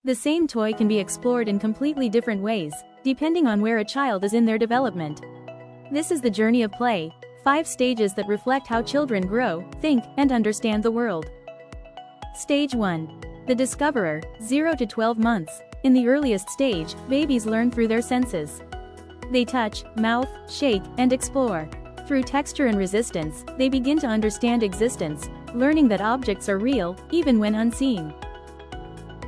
The same toy can be explored in completely different ways, depending on where a child is in their development. This is the journey of play, 5 stages that reflect how children grow, think, and understand the world. Stage 1. The Discoverer, 0 to 12 months. In the earliest stage, babies learn through their senses. They touch, mouth, shake, and explore. Through texture and resistance, they begin to understand existence, learning that objects are real, even when unseen.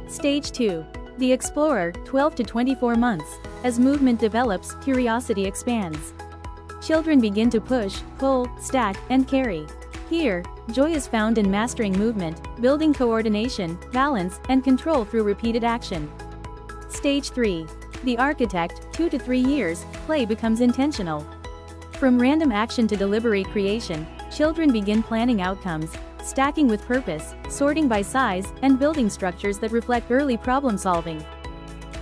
Stage 2. The Explorer, 12 to 24 months. As movement develops, curiosity expands. Children begin to push, pull, stack, and carry. Here, joy is found in mastering movement, building coordination, balance, and control through repeated action. Stage 3. The Architect, 2 to 3 years, play becomes intentional. From random action to deliberate creation, children begin planning outcomes, stacking with purpose, sorting by size, and building structures that reflect early problem solving.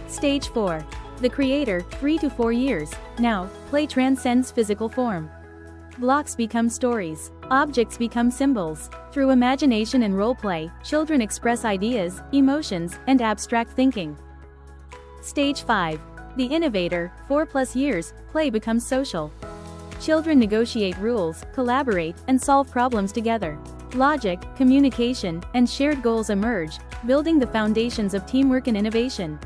Stage 4. The Creator, 3 to 4 years. Now, play transcends physical form. Blocks become stories. Objects become symbols. Through imagination and role-play, children express ideas, emotions, and abstract thinking. Stage 5. The Innovator, 4+ years, play becomes social. Children negotiate rules, collaborate, and solve problems together. Logic, communication, and shared goals emerge, building the foundations of teamwork and innovation.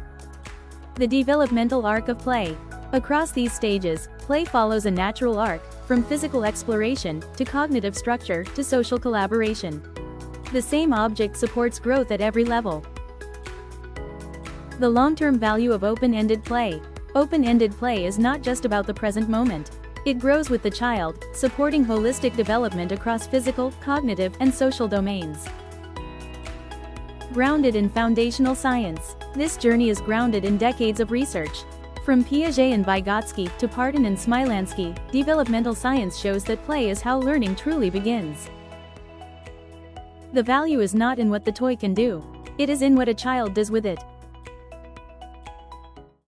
The Developmental Arc of Play. Across these stages, play follows a natural arc, from physical exploration, to cognitive structure, to social collaboration. The same object supports growth at every level. The long-term value of open-ended play. Open-ended play is not just about the present moment. It grows with the child, supporting holistic development across physical, cognitive, and social domains. Grounded in foundational science. This journey is grounded in decades of research. From Piaget and Vygotsky to Parton and Smilansky, developmental science shows that play is how learning truly begins. The value is not in what the toy can do. It is in what a child does with it.